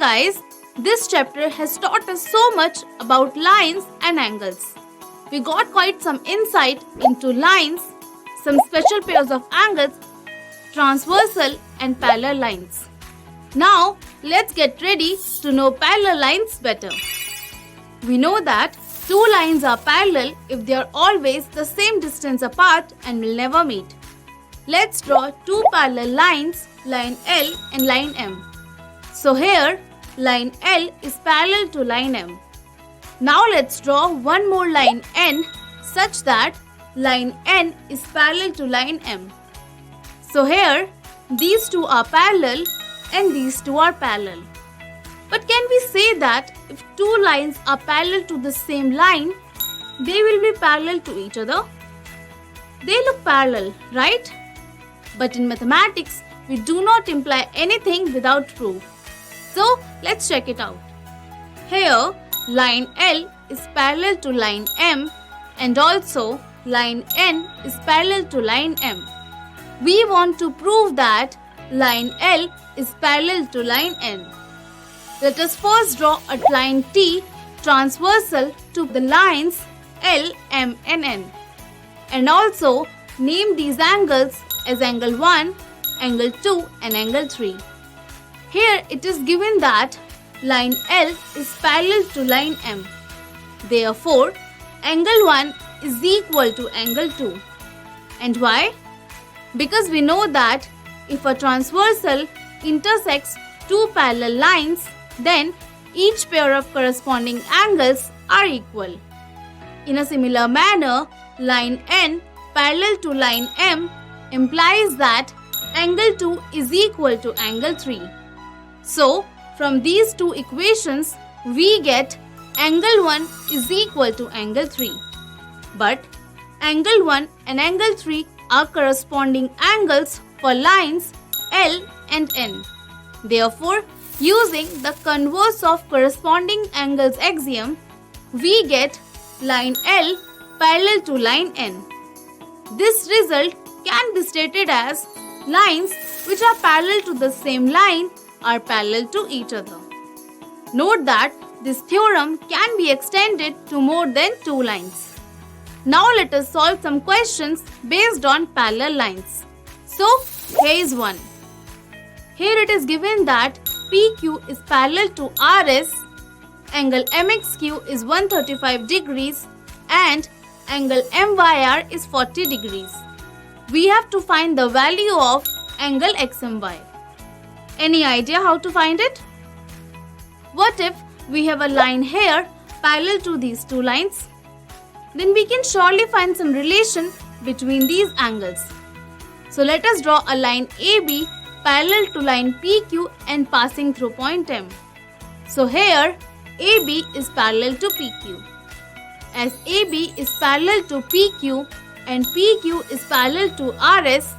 guys, this chapter has taught us so much about lines and angles. We got quite some insight into lines, some special pairs of angles, transversal and parallel lines. Now, let's get ready to know parallel lines better. We know that two lines are parallel if they are always the same distance apart and will never meet. Let's draw two parallel lines, line L and line M. So here, line L is parallel to line M. Now let's draw one more line N such that line N is parallel to line M. So here, these two are parallel and these two are parallel. But can we say that if two lines are parallel to the same line, they will be parallel to each other? They look parallel, right? But in mathematics, we do not imply anything without proof. So let's check it out. Here, line L is parallel to line M and also line N is parallel to line M. We want to prove that line L is parallel to line N. Let us first draw a line T transversal to the lines L, M and N. And also name these angles as angle 1, angle 2 and angle 3. Here it is given that line L is parallel to line M. Therefore, angle 1 is equal to angle 2. And why? Because we know that if a transversal intersects two parallel lines, then each pair of corresponding angles are equal. In a similar manner, line N parallel to line M implies that angle 2 is equal to angle 3. So, from these two equations, we get angle 1 is equal to angle 3. But angle 1 and angle 3 are corresponding angles for lines L and N. Therefore, using the converse of corresponding angles axiom, we get line L parallel to line N. This result can be stated as lines which are parallel to the same line are parallel to each other. Note that this theorem can be extended to more than two lines. Now let us solve some questions based on parallel lines. So, here is one. Here it is given that PQ is parallel to RS, angle MXQ is 135 degrees and angle MYR is 40 degrees. We have to find the value of angle XMY. Any idea how to find it? What if we have a line here parallel to these two lines? Then we can surely find some relation between these angles. So let us draw a line AB parallel to line PQ and passing through point M. So here AB is parallel to PQ. As AB is parallel to PQ and PQ is parallel to RS,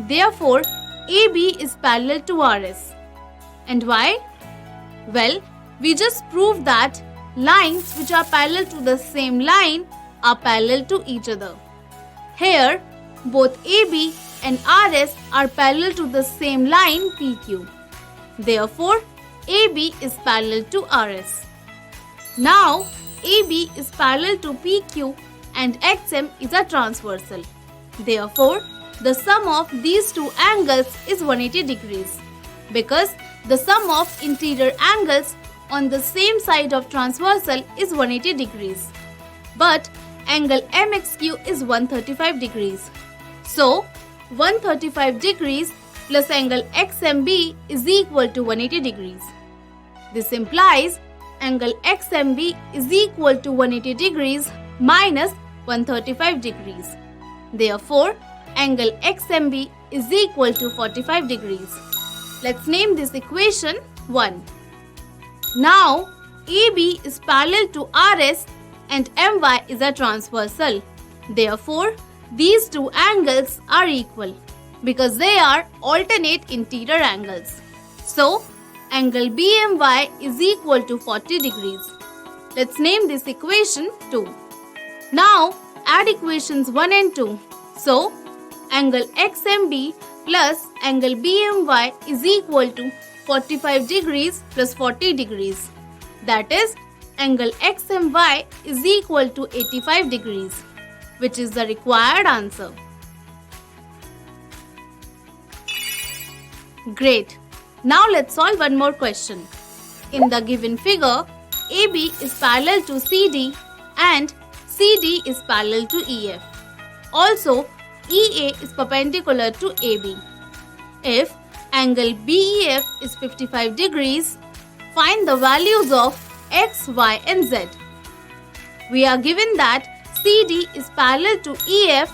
therefore AB is parallel to RS. And why? Well, we just proved that lines which are parallel to the same line are parallel to each other. Here, both AB and RS are parallel to the same line PQ. Therefore, AB is parallel to RS. Now, AB is parallel to PQ and XM is a transversal. Therefore, the sum of these two angles is 180 degrees because the sum of interior angles on the same side of transversal is 180 degrees. But angle MXQ is 135 degrees. So, 135 degrees plus angle XMB is equal to 180 degrees. This implies angle XMB is equal to 180 degrees minus 135 degrees. Therefore, angle XMB is equal to 45 degrees. Let's name this equation 1. Now, AB is parallel to RS and MY is a transversal. Therefore, these two angles are equal because they are alternate interior angles. So, angle BMY is equal to 40 degrees. Let's name this equation 2. Now, add equations 1 and 2. So, angle XMB plus angle BMY is equal to 45 degrees plus 40 degrees. That is, angle XMY is equal to 85 degrees, which is the required answer. Great. Now let's solve one more question. In the given figure, AB is parallel to CD and CD is parallel to EF. Also, EA is perpendicular to AB. If angle BEF is 55 degrees, find the values of X, Y and Z. We are given that CD is parallel to EF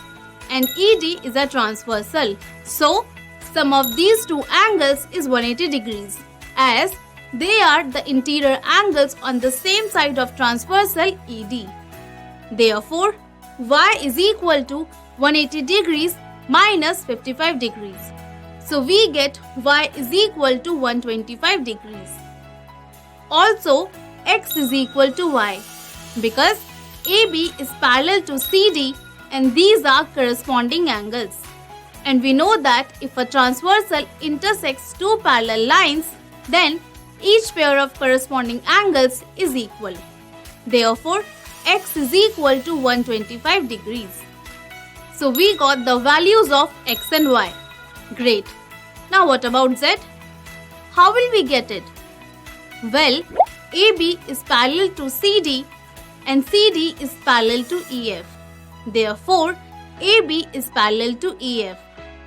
and ED is a transversal. So, sum of these two angles is 180 degrees as they are the interior angles on the same side of transversal ED. Therefore, Y is equal to 180 degrees minus 55 degrees. So we get Y is equal to 125 degrees. Also, X is equal to Y because AB is parallel to CD and these are corresponding angles. And we know that if a transversal intersects two parallel lines, then each pair of corresponding angles is equal. Therefore, X is equal to 125 degrees. So we got the values of X and Y. Great. Now what about Z? How will we get it? Well, AB is parallel to CD and CD is parallel to EF. Therefore, AB is parallel to EF,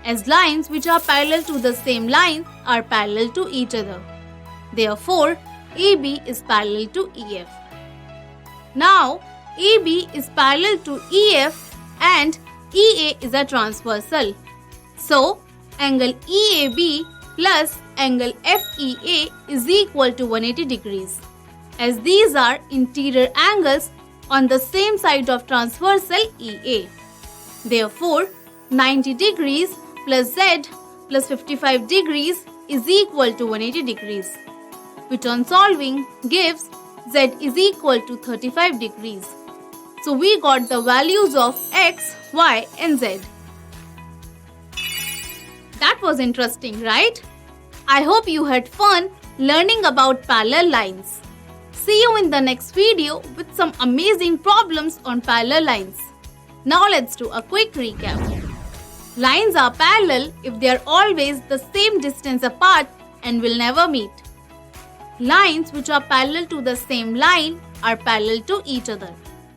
as lines which are parallel to the same line are parallel to each other. Therefore, AB is parallel to EF. Now, AB is parallel to EF and EA is a transversal. So, angle EAB plus angle FEA is equal to 180 degrees, as these are interior angles on the same side of transversal EA. Therefore, 90 degrees plus Z plus 55 degrees is equal to 180 degrees, which on solving gives Z is equal to 35 degrees. So we got the values of X, Y and Z. That was interesting, right? I hope you had fun learning about parallel lines. See you in the next video with some amazing problems on parallel lines. Now let's do a quick recap. Lines are parallel if they are always the same distance apart and will never meet. Lines which are parallel to the same line are parallel to each other.